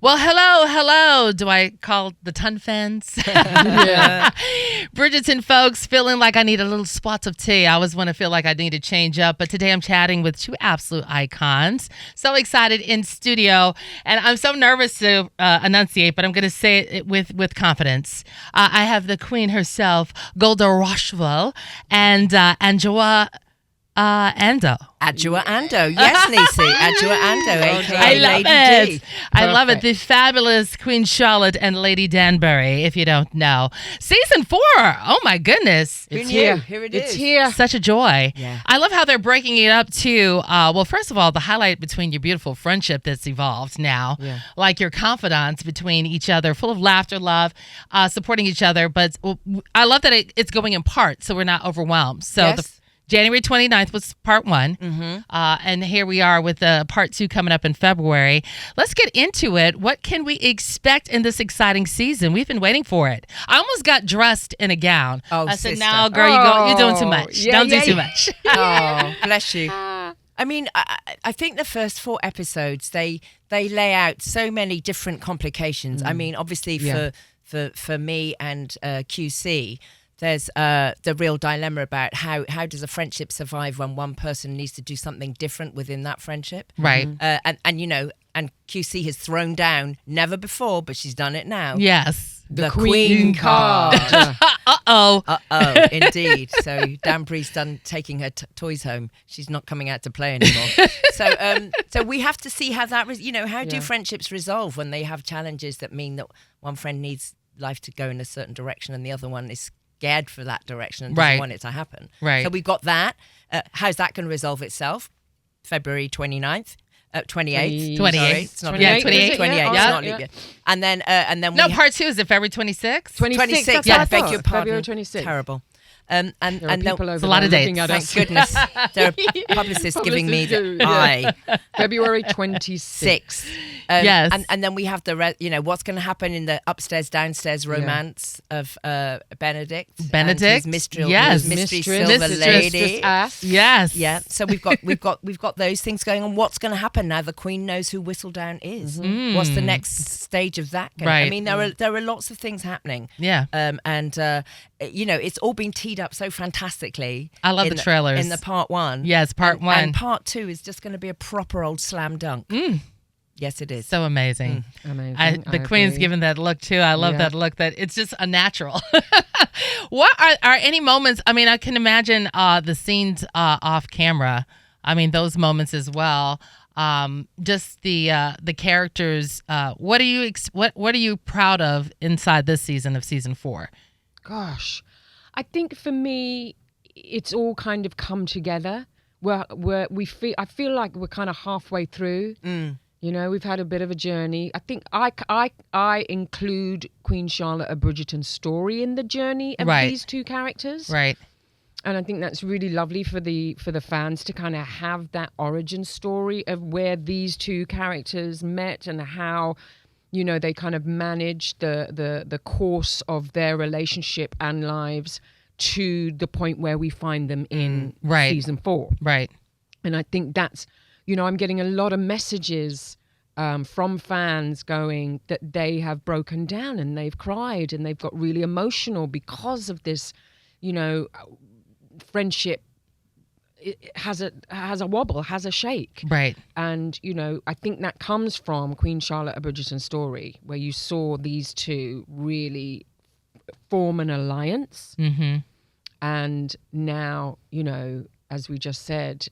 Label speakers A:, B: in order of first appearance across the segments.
A: Well, hello. Do I call the ton fence?
B: Yeah.
A: Bridgerton folks, feeling like I need a little spots of tea. I always want to feel like I need to change up, but today I'm chatting with two absolute icons. So excited in studio, and I'm so nervous to enunciate, but I'm going to say it with confidence. I have the queen herself, Golda Rosheuvel, and Andoh. Andoh.
C: Adjoa Andoh. Yes, Nisi. Adjoa Andoh, a.k.a.
A: I love
C: Lady
A: it.
C: D.
A: I love it. The fabulous Queen Charlotte and Lady Danbury, if you don't know. Season 4. Oh, my goodness.
C: It's
B: here.
C: Here it
B: It's
C: is.
B: here.
A: Such a joy.
C: Yeah.
A: I love how they're breaking it up, too. Well, first of all, the highlight between your beautiful friendship that's evolved now.
B: Yeah.
A: Like your confidants between each other, full of laughter, love, supporting each other. But I love that it's going in parts, so we're not overwhelmed. So
C: Yes.
A: January 29th was part 1.
C: Mm-hmm.
A: And here we are with part 2 coming up in February. Let's get into it. What can we expect in this exciting season? We've been waiting for it. I almost got dressed in a gown.
C: Oh,
A: I said,
C: sister.
A: "No, girl, you're doing too much.
B: Yeah,
A: Don't
B: yeah,
A: do too
B: yeah.
A: much."
C: Oh, bless you. I mean, I think the first 4 episodes, they lay out so many different complications. I mean, obviously for me and QC, there's the real dilemma about how does a friendship survive when one person needs to do something different within that friendship.
A: Right.
C: And you know, and QC has thrown down, never before, but she's done it now.
A: Yes.
C: The Queen card.
A: Uh-oh.
C: Indeed. So Danbury's done taking her toys home. She's not coming out to play anymore. So we have to see how that, how do friendships resolve when they have challenges that mean that one friend needs life to go in a certain direction and the other one is scared for that direction and doesn't want it to happen.
A: Right.
C: So we've got that. How's that going to resolve itself? February 29th. 28th.
A: 28th.
C: Sorry, it's not
A: 28th.
C: 28th. 28th.
A: Yeah.
C: It's
A: Yeah.
C: not yet. And then
A: No,
C: we
A: part 2 is it February 26th?
B: 26th. That's
C: yeah,
B: what I
C: beg
B: thought.
C: your pardon.
B: February 26th.
C: Terrible.
B: There are people over
A: a lot
B: there
A: of
B: looking
A: dates.
B: at
C: Thank
B: us.
C: goodness. There are publicists giving me the eye.
B: February 26th.
C: 6.
A: Yes.
C: And then we have what's going to happen in the upstairs downstairs romance of Benedict.
A: Benedict?
C: And his mystery,
A: Yes.
C: his mystery
B: Mistress,
C: silver
A: Mistress,
C: lady.
B: Mistress Ass.
A: Yes.
C: Yeah. So we've got those things going on. What's going to happen now? The Queen knows who Whistledown is. What's the next stage of that?
A: Right.
C: I mean, there are lots of things happening.
A: Yeah.
C: It's all been teed up so fantastically.
A: I love the trailers.
C: in the part 1.
A: Yes, part 1.
C: And part 2 is just going to be a proper old slam dunk. Yes, it is.
A: So amazing.
B: Amazing.
A: The Queen's
B: agree.
A: giving that look too. I love
B: Yeah.
A: that look. That it's just unnatural. What are any moments? I mean, I can imagine the scenes off camera. I mean, those moments as well. Just the characters. What are you proud of inside this season of season 4?
B: Gosh, I think for me, it's all kind of come together. I feel like we're kind of halfway through. You know, we've had a bit of a journey. I think I include Queen Charlotte, a Bridgerton story in the journey of
A: Right.
B: these two characters.
A: Right.
B: And I think that's really lovely for the fans to kind of have that origin story of where these two characters met and how, you know, they kind of managed the course of their relationship and lives to the point where we find them in
A: Right.
B: season 4.
A: Right.
B: And I think that's, you know, I'm getting a lot of messages from fans going that they have broken down and they've cried and they've got really emotional because of this, you know, friendship. It has a wobble, has a shake.
A: Right.
B: And, you know, I think that comes from Queen Charlotte, a Bridgerton story, where you saw these two really form an alliance.
A: Mm-hmm.
B: And now, you know, as we just said,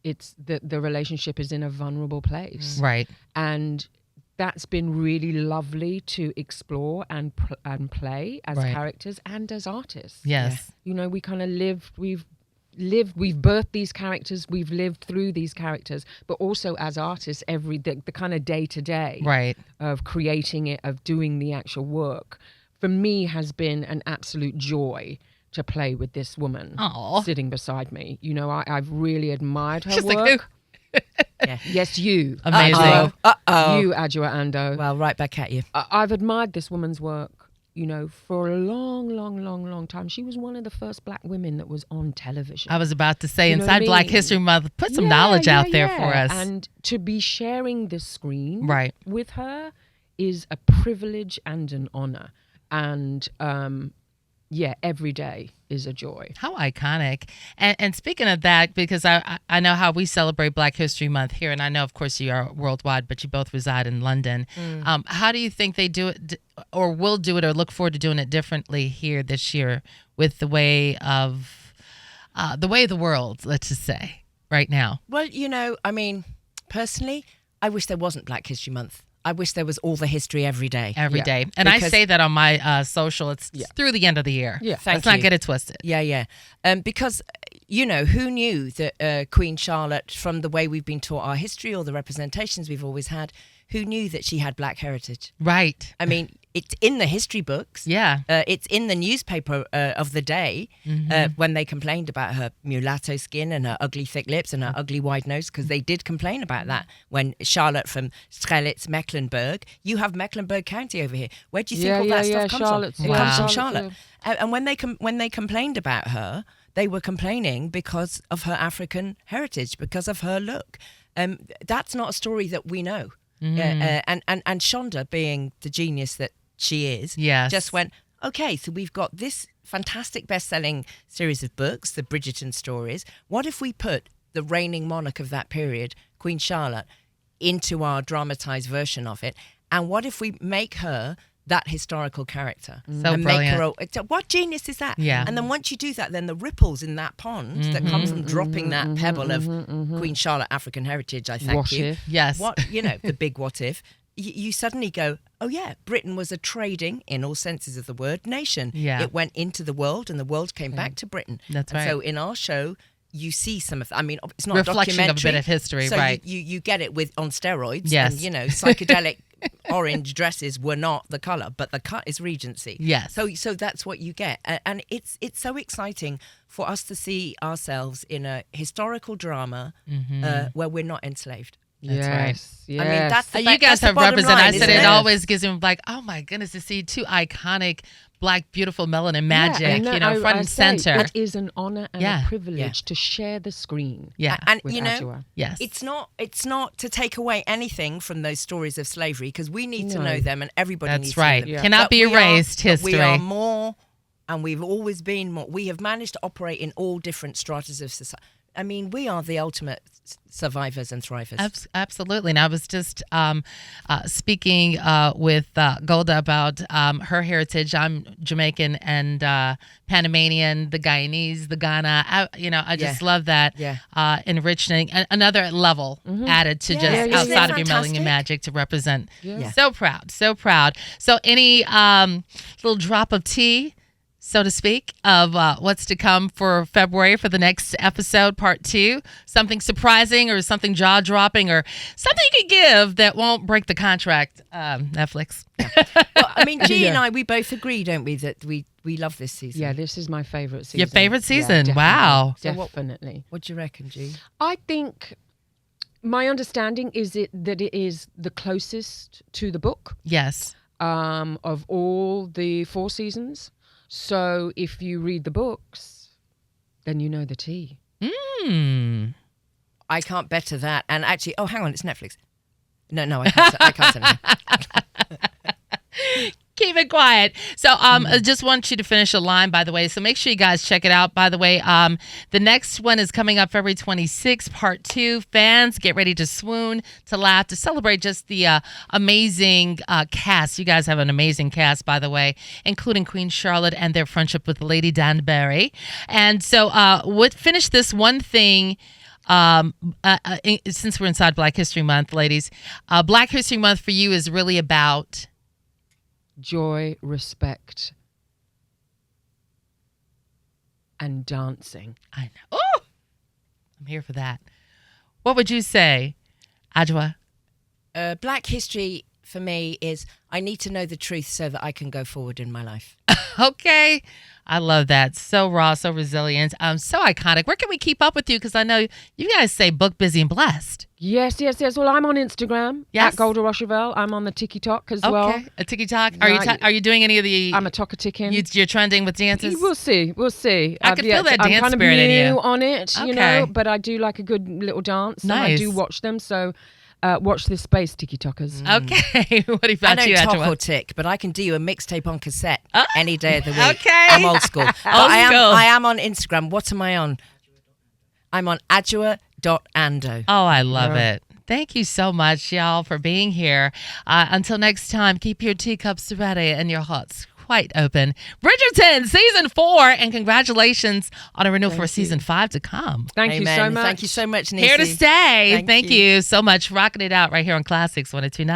B: it's the relationship is in a vulnerable place.
A: Right.
B: And that's been really lovely to explore and play as
A: Right.
B: characters and as artists.
A: Yes.
B: You know, we kind of we've birthed these characters, we've lived through these characters, but also as artists, the kind of day to day
A: Right.
B: of creating it, of doing the actual work, for me has been an absolute joy to play with this woman
A: Aw.
B: sitting beside me. You know, I've really admired her
A: She's
B: work.
A: like,
C: Yeah.
B: Yes, you.
A: Amazing.
C: Uh-oh.
B: You, Adjoa Andoh.
C: Well, right back at you.
B: I've admired this woman's work. you know, for a long time. She was one of the first black women that was on television.
A: I was about to say,
B: You know what I
A: inside Black
B: mean?
A: History Month, put some knowledge out there for us.
B: And to be sharing the screen
A: Right.
B: with her is a privilege and an honor. And every day is a joy.
A: How iconic. And speaking of that, because I know how we celebrate Black History Month here, and I know, of course, you are worldwide, but you both reside in London. How do you think they do it, or will do it, or look forward to doing it differently here this year with the way of the world, let's just say, right now?
C: Well, you know, I mean, personally, I wish there wasn't Black History Month. I wish there was all the history every day.
A: Every day. And I say that on my social. It's through the end of the year.
B: Yeah.
A: Let's not get it twisted.
C: Yeah. Because, you know, who knew that Queen Charlotte, from the way we've been taught our history or the representations we've always had, who knew that she had black heritage?
A: Right.
C: I mean, it's in the history books.
A: Yeah.
C: It's in the newspaper of the day when they complained about her mulatto skin and her ugly thick lips and her ugly wide nose, because they did complain about that when Charlotte from Strelitz, Mecklenburg. You have Mecklenburg County over here. Where do you think all that stuff comes from? It comes from Charlotte. And when they complained about her, they were complaining because of her African heritage, because of her look. That's not a story that we know. And Shonda, being the genius that she is, just went, okay, so we've got this fantastic best-selling series of books, the Bridgerton stories. What if we put the reigning monarch of that period, Queen Charlotte, into our dramatized version of it? And what if we make her that historical character?
A: So
C: and
A: brilliant.
C: Make her what genius is that?
A: Yeah.
C: And then once you do that, then the ripples in that pond that come from dropping that pebble of Queen Charlotte African heritage, I thank
B: What
C: you.
B: if?
A: Yes.
C: What, you know, the big what if. You suddenly go, oh yeah, Britain was a trading, in all senses of the word, nation.
A: Yeah.
C: It went into the world and the world came back to Britain.
A: That's
C: and
A: right.
C: So in our show, you see some of, I mean, it's not
A: Reflection
C: a
A: of a
C: documentary.
A: bit of history,
C: so
A: right.
C: You get it on steroids.
A: Yes.
C: And, you know, psychedelic orange dresses were not the colour, but the cut is Regency.
A: Yes.
C: So that's what you get. And it's so exciting for us to see ourselves in a historical drama where we're not enslaved.
A: That's right.
B: Yes.
C: I mean, that's
A: You guys have represented. I said
C: isn't
A: it always gives me like, oh my goodness, to see two iconic black, beautiful melanin magic,
B: and
A: you know, front and center.
B: It is an honor and a privilege to share the screen.
A: Yeah.
C: And
B: with
C: you know,
B: Adjoa.
A: Yes.
C: it's not to take away anything from those stories of slavery, because we need to know them, and everybody needs
A: That's
C: to
A: right.
C: know them.
A: Cannot
C: But
A: be
C: we are-
A: erased.
C: but
A: History.
C: We are more, and we've always been more. We have managed to operate in all different stratas of society. I mean, we are the ultimate survivors and thrivers.
A: Absolutely. And I was just speaking with Golda about her heritage. I'm Jamaican and Panamanian, the Guyanese, the Ghana. I just love that enriching, another level added to just
C: Isn't
A: outside
C: it
A: of your
C: fantastic?
A: Melanie Magic to represent.
B: Yeah.
A: So proud, so proud. So any little drop of tea, so to speak, of what's to come for February for the next episode, part 2? Something surprising or something jaw-dropping or something you could give that won't break the contract, Netflix.
C: Well, I mean, G and I, we both agree, don't we, that we love this season?
B: Yeah, this is my favorite season.
A: Your favorite season?
B: Yeah,
A: Wow.
B: definitely.
C: What do you reckon, G?
B: I think my understanding is that it is the closest to the book
A: Yes.
B: of all the 4 seasons. So if you read the books, then you know the tea.
C: I can't better that. And actually, hang on, it's Netflix. No, I can't say that.
A: Keep it quiet. So I just want you to finish a line, by the way. So make sure you guys check it out, by the way. The next one is coming up February 26th, part 2. Fans, get ready to swoon, to laugh, to celebrate just the amazing cast. You guys have an amazing cast, by the way, including Queen Charlotte and their friendship with Lady Danbury. And so finish this one thing. Since we're inside Black History Month, ladies, Black History Month for you is really about
B: Joy, respect, and dancing.
A: I know. Oh, I'm here for that. What would you say, Adjoa?
C: Black history for me is I need to know the truth so that I can go forward in my life.
A: Okay. I love that. So raw, so resilient, so iconic. Where can we keep up with you? Because I know you guys say book, busy, and blessed.
B: Yes. Well, I'm on Instagram
A: Yes.
B: at Golda Rosheuvel. I'm on the TikTok as well.
A: Okay. A TikTok. Are you doing any of the?
B: I'm a talkaticking.
A: You're trending with dances.
B: We'll see.
A: I can feel that
B: I'm
A: dance
B: kind of
A: spirit in you.
B: new on it, you
A: Okay.
B: know, but I do like a good little dance.
A: Nice.
B: And I do watch them. So watch this space, TikTokers.
A: Okay. What
C: I
A: about
C: don't
A: you,
C: talk
A: Adjoa?
C: or tick, but I can do you a mixtape on cassette any day of the week.
A: Okay.
C: I'm old school. But
A: Old school.
C: I am on Instagram. What am I on? I'm on Adjoa.Andoh.
A: Oh, I love it. Thank you so much, y'all, for being here. Until next time, keep your teacups ready and your hearts quite open. Bridgerton, season 4, and congratulations on a renewal for season 5 to come.
B: Thank you so much.
C: Thank you so much, Nisi.
A: Here to stay. Thank
C: you.
A: you so much. Rocking it out right here on Classics 102.9.